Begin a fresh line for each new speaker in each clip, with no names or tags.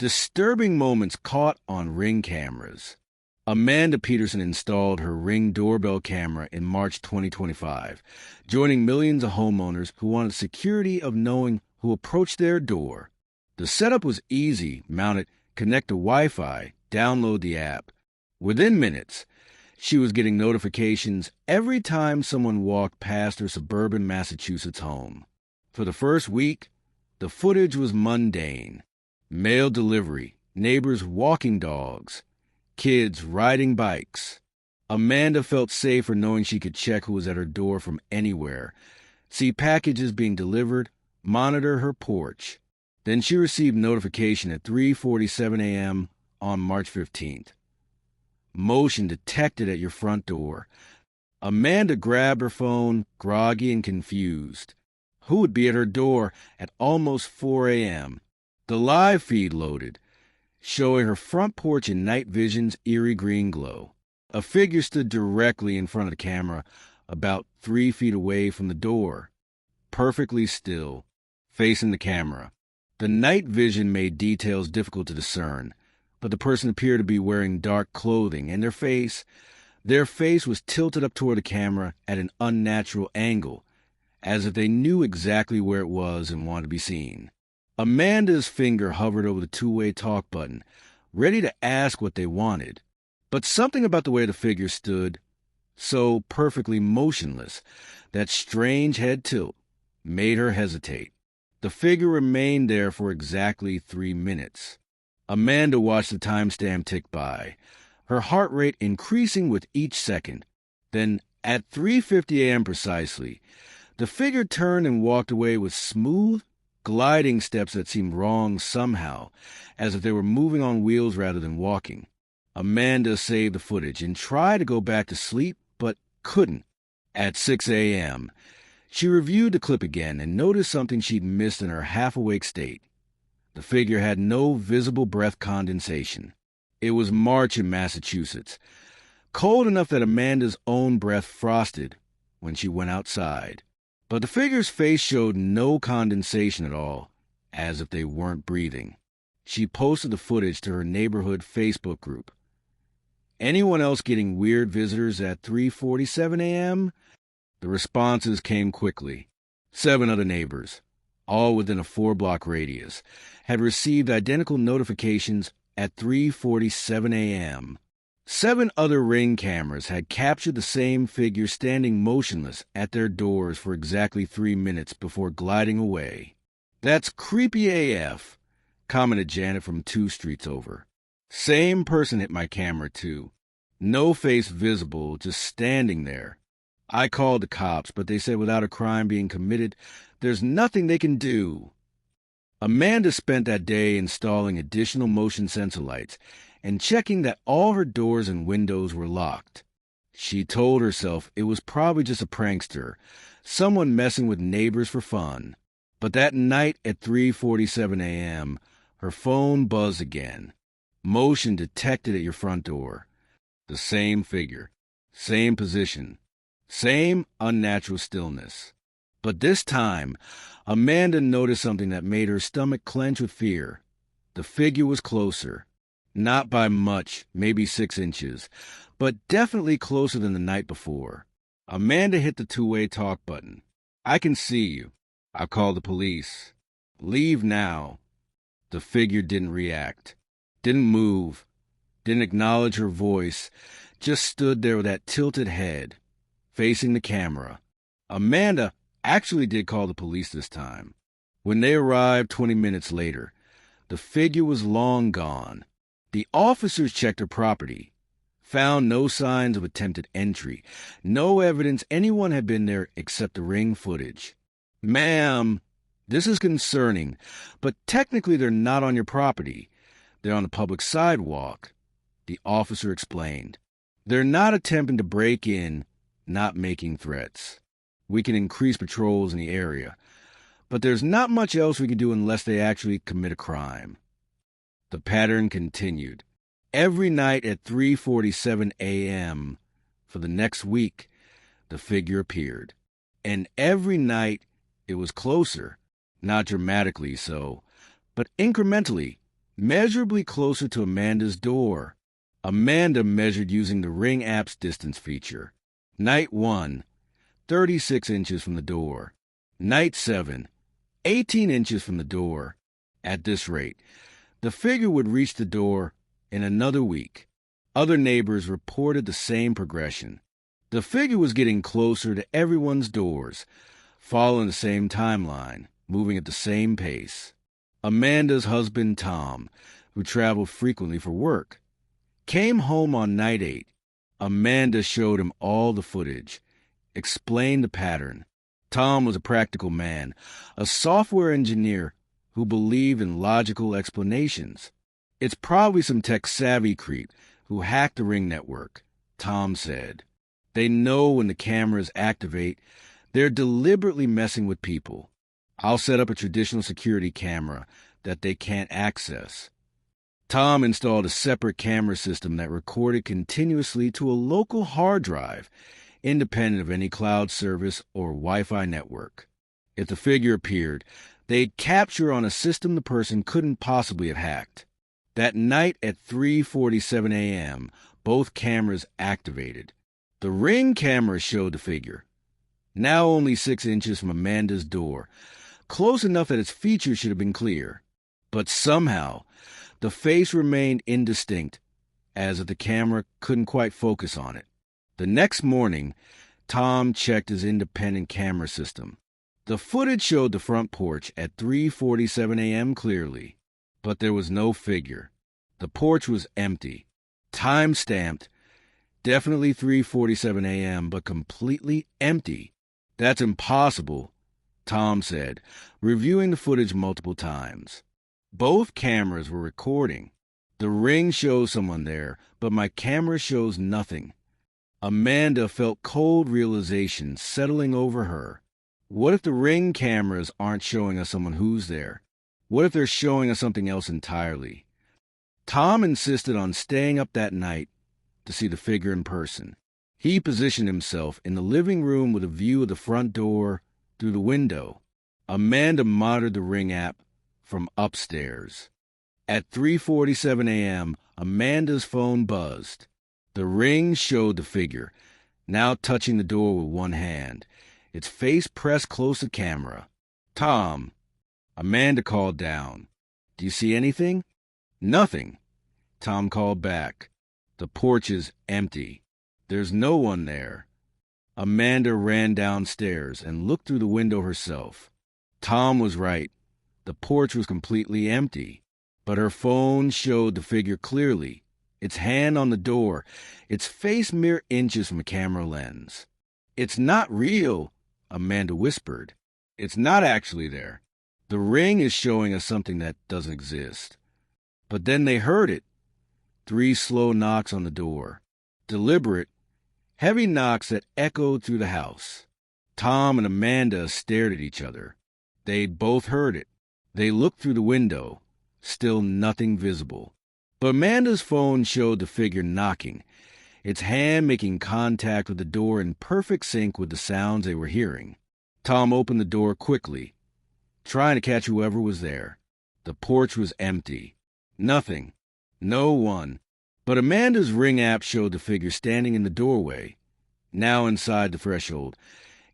Disturbing moments caught on Ring cameras. Amanda Peterson installed her Ring doorbell camera in March 2025, joining millions of homeowners who wanted security of knowing who approached their door. The setup was easy. Mount it, connect to Wi-Fi, download the app. Within minutes, she was getting notifications every time someone walked past her suburban Massachusetts home. For the first week, the footage was mundane. Mail delivery, neighbors walking dogs, kids riding bikes. Amanda felt safer knowing she could check who was at her door from anywhere, see packages being delivered, monitor her porch. Then she received notification at 3:47 a.m. on March 15th. Motion detected at your front door. Amanda grabbed her phone, groggy and confused. Who would be at her door at almost 4 a.m.? The live feed loaded, showing her front porch in night vision's eerie green glow. A figure stood directly in front of the camera, about 3 feet away from the door, perfectly still, facing the camera. The night vision made details difficult to discern, but the person appeared to be wearing dark clothing, and their face was tilted up toward the camera at an unnatural angle, as if they knew exactly where it was and wanted to be seen. Amanda's finger hovered over the two-way talk button, ready to ask what they wanted. But something about the way the figure stood, so perfectly motionless, that strange head tilt, made her hesitate. The figure remained there for exactly 3 minutes. Amanda watched the timestamp tick by, her heart rate increasing with each second. Then, at 3:50 a.m. precisely, the figure turned and walked away with smooth, gliding steps that seemed wrong somehow, as if they were moving on wheels rather than walking. Amanda saved the footage and tried to go back to sleep, but couldn't. At 6 a.m., she reviewed the clip again and noticed something she'd missed in her half-awake state. The figure had no visible breath condensation. It was March in Massachusetts, cold enough that Amanda's own breath frosted when she went outside. But the figure's face showed no condensation at all, as if they weren't breathing. She posted the footage to her neighborhood Facebook group. Anyone else getting weird visitors at 3:47 a.m.? The responses came quickly. 7 other neighbors, all within a 4-block radius, had received identical notifications at 3:47 a.m. 7 other Ring cameras had captured the same figure standing motionless at their doors for exactly 3 minutes before gliding away. "That's creepy AF," commented Janet from 2 streets over. "Same person hit my camera, too. No face visible, just standing there. I called the cops, but they said without a crime being committed, there's nothing they can do." Amanda spent that day installing additional motion sensor lights and checking that all her doors and windows were locked. She told herself it was probably just a prankster, someone messing with neighbors for fun. But that night at 3:47 a.m., her phone buzzed again. Motion detected at your front door. The same figure, same position, same unnatural stillness. But this time, Amanda noticed something that made her stomach clench with fear. The figure was closer. Not by much, maybe 6 inches, but definitely closer than the night before. Amanda hit the two-way talk button. "I can see you. I'll call the police. Leave now." The figure didn't react, didn't move, didn't acknowledge her voice, just stood there with that tilted head, facing the camera. Amanda actually did call the police this time. When they arrived 20 minutes later, the figure was long gone. The officers checked her property, found no signs of attempted entry, no evidence anyone had been there except the Ring footage. "Ma'am, this is concerning, but technically they're not on your property. They're on the public sidewalk," the officer explained. "They're not attempting to break in, not making threats. We can increase patrols in the area, but there's not much else we can do unless they actually commit a crime." The pattern continued. Every night at 3:47 a.m. for the next week, the figure appeared. And every night it was closer, not dramatically so, but incrementally, measurably closer to Amanda's door. Amanda measured using the Ring app's distance feature. Night 1, 36 inches from the door. Night 7, 18 inches from the door. At this rate, the figure would reach the door in another week. Other neighbors reported the same progression. The figure was getting closer to everyone's doors, following the same timeline, moving at the same pace. Amanda's husband, Tom, who traveled frequently for work, came home on night 8. Amanda showed him all the footage, explained the pattern. Tom was a practical man, a software engineer who believed in logical explanations. It's probably some tech-savvy creep who hacked the Ring network, Tom said. They know when the cameras activate, they're deliberately messing with people. I'll set up a traditional security camera that they can't access. Tom installed a separate camera system that recorded continuously to a local hard drive, independent of any cloud service or Wi-Fi network. If the figure appeared, they'd capture on a system the person couldn't possibly have hacked. That night at 3:47 a.m., both cameras activated. The Ring camera showed the figure, now only 6 inches from Amanda's door, close enough that its features should have been clear. But somehow, the face remained indistinct, as if the camera couldn't quite focus on it. The next morning, Tom checked his independent camera system. The footage showed the front porch at 3:47 a.m. clearly, but there was no figure. The porch was empty, time-stamped, definitely 3:47 a.m., but completely empty. That's impossible, Tom said, reviewing the footage multiple times. Both cameras were recording. The Ring shows someone there, but my camera shows nothing. Amanda felt cold realization settling over her. What if the Ring cameras aren't showing us someone who's there? What if they're showing us something else entirely? Tom insisted on staying up that night to see the figure in person. He positioned himself in the living room with a view of the front door through the window. Amanda monitored the Ring app from upstairs. At 3:47 a.m., Amanda's phone buzzed. The Ring showed the figure, now touching the door with one hand, its face pressed close to camera. Tom, Amanda called down. Do you see anything? Nothing. Tom called back. The porch is empty. There's no one there. Amanda ran downstairs and looked through the window herself. Tom was right. The porch was completely empty, but her phone showed the figure clearly, its hand on the door, its face mere inches from a camera lens. It's not real, Amanda whispered. It's not actually there. The Ring is showing us something that doesn't exist. But then they heard it. 3 slow knocks on the door. Deliberate, heavy knocks that echoed through the house. Tom and Amanda stared at each other. They'd both heard it. They looked through the window. Still nothing visible. But Amanda's phone showed the figure knocking, its hand making contact with the door in perfect sync with the sounds they were hearing. Tom opened the door quickly, trying to catch whoever was there. The porch was empty. Nothing. No one. But Amanda's Ring app showed the figure standing in the doorway, now inside the threshold,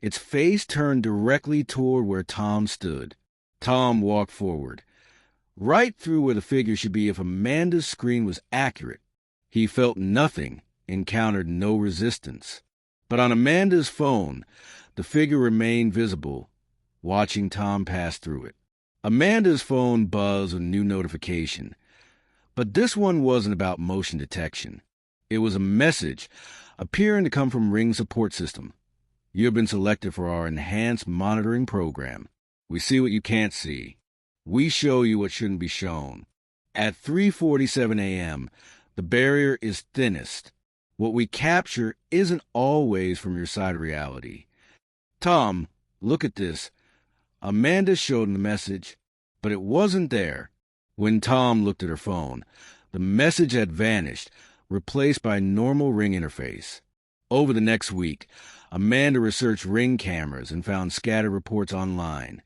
its face turned directly toward where Tom stood. Tom walked forward, right through where the figure should be if Amanda's screen was accurate. He felt nothing, encountered no resistance. But on Amanda's phone, the figure remained visible, watching Tom pass through it. Amanda's phone buzzed with a new notification. But this one wasn't about motion detection. It was a message appearing to come from Ring support system. You have been selected for our enhanced monitoring program. We see what you can't see. We show you what shouldn't be shown. At 3:47 a.m., the barrier is thinnest. What we capture isn't always from your side of reality. Tom, look at this. Amanda showed him the message, but it wasn't there. When Tom looked at her phone, the message had vanished, replaced by a normal Ring interface. Over the next week, Amanda researched Ring cameras and found scattered reports online.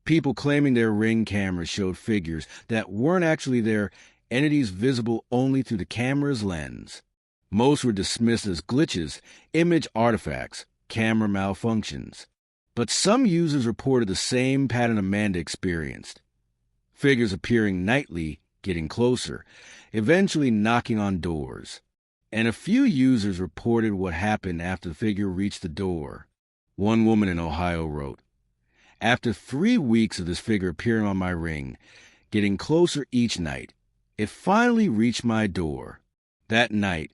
People claiming their Ring cameras showed figures that weren't actually there, entities visible only through the camera's lens. Most were dismissed as glitches, image artifacts, camera malfunctions. But some users reported the same pattern Amanda experienced. Figures appearing nightly, getting closer, eventually knocking on doors. And a few users reported what happened after the figure reached the door. One woman in Ohio wrote, "After 3 weeks of this figure appearing on my Ring, getting closer each night, it finally reached my door. That night,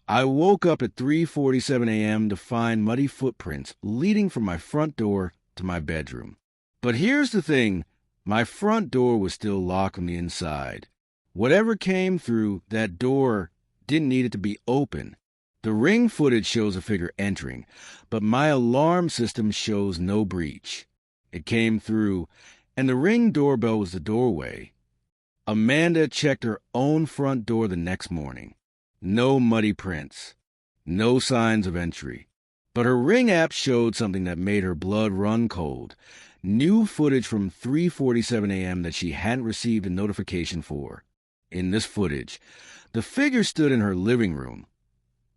I woke up at 3:47 a.m. to find muddy footprints leading from my front door to my bedroom. But here's the thing, my front door was still locked on the inside. Whatever came through that door didn't need it to be open. The Ring footage shows a figure entering, but my alarm system shows no breach. It came through, and the Ring doorbell was the doorway." Amanda checked her own front door the next morning. No muddy prints. No signs of entry. But her Ring app showed something that made her blood run cold. New footage from 3:47 a.m. that she hadn't received a notification for. In this footage, the figure stood in her living room,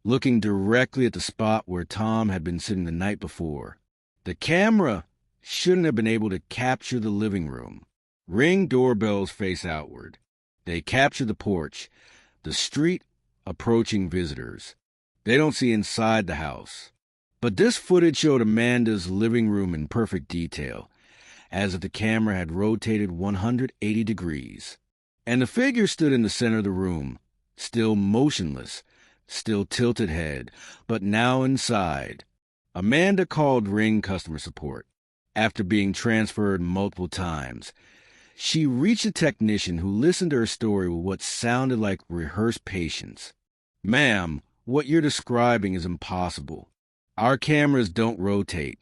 looking directly at the spot where Tom had been sitting the night before. The camera shouldn't have been able to capture the living room. Ring doorbells face outward. They capture the porch, the street, approaching visitors. They don't see inside the house. But this footage showed Amanda's living room in perfect detail, as if the camera had rotated 180 degrees. And the figure stood in the center of the room, still motionless, still tilted head, but now inside. Amanda called Ring customer support. After being transferred multiple times, she reached a technician who listened to her story with what sounded like rehearsed patience. "Ma'am, what you're describing is impossible. Our cameras don't rotate,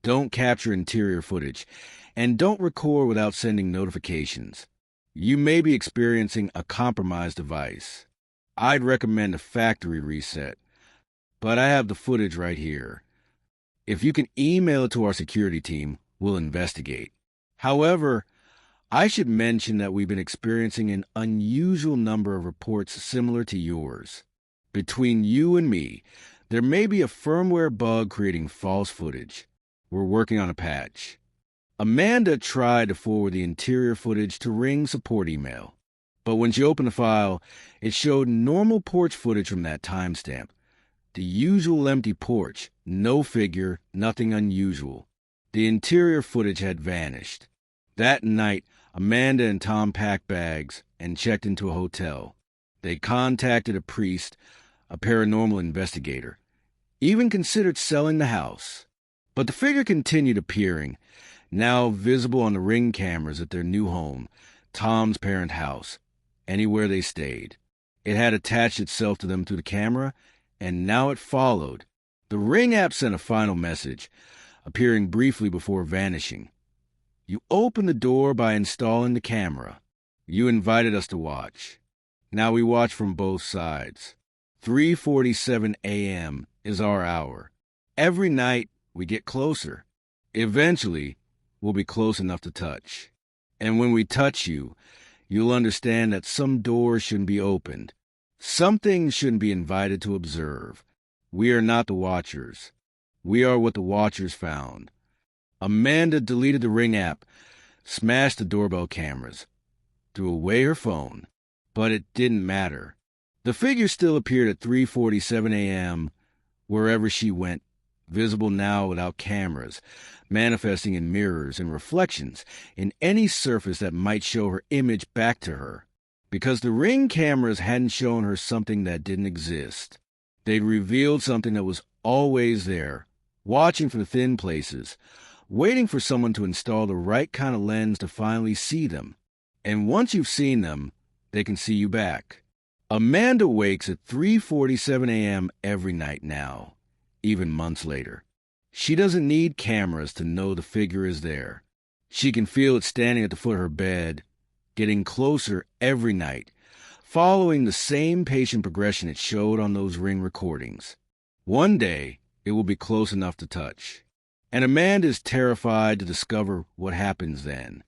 don't capture interior footage, and don't record without sending notifications. You may be experiencing a compromised device. I'd recommend a factory reset, but I have the footage right here. If you can email it to our security team, we'll investigate. However, I should mention that we've been experiencing an unusual number of reports similar to yours. Between you and me, there may be a firmware bug creating false footage. We're working on a patch." Amanda tried to forward the interior footage to Ring support email, but when she opened the file, it showed normal porch footage from that timestamp. The usual empty porch, no figure, nothing unusual. The interior footage had vanished. That night, Amanda and Tom packed bags and checked into a hotel. They contacted a priest, a paranormal investigator, even considered selling the house. But the figure continued appearing, now visible on the Ring cameras at their new home, Tom's parent house, anywhere they stayed. It had attached itself to them through the camera, and now it followed. The Ring app sent a final message, appearing briefly before vanishing. "You opened the door by installing the camera. You invited us to watch. Now we watch from both sides. 3:47 a.m. is our hour. Every night we get closer. Eventually, we'll be close enough to touch. And when we touch you, you'll understand that some doors shouldn't be opened. Some things shouldn't be invited to observe. We are not the watchers. We are what the watchers found." Amanda deleted the Ring app, smashed the doorbell cameras, threw away her phone, but it didn't matter. The figure still appeared at 3:47 a.m. wherever she went, visible now without cameras, manifesting in mirrors and reflections in any surface that might show her image back to her. Because the Ring cameras hadn't shown her something that didn't exist. They'd revealed something that was always there, watching for the thin places, waiting for someone to install the right kind of lens to finally see them. And once you've seen them, they can see you back. Amanda wakes at 3:47 a.m. every night now, even months later. She doesn't need cameras to know the figure is there. She can feel it standing at the foot of her bed, getting closer every night, following the same patient progression it showed on those Ring recordings. One day, it will be close enough to touch. And Amanda is terrified to discover what happens then.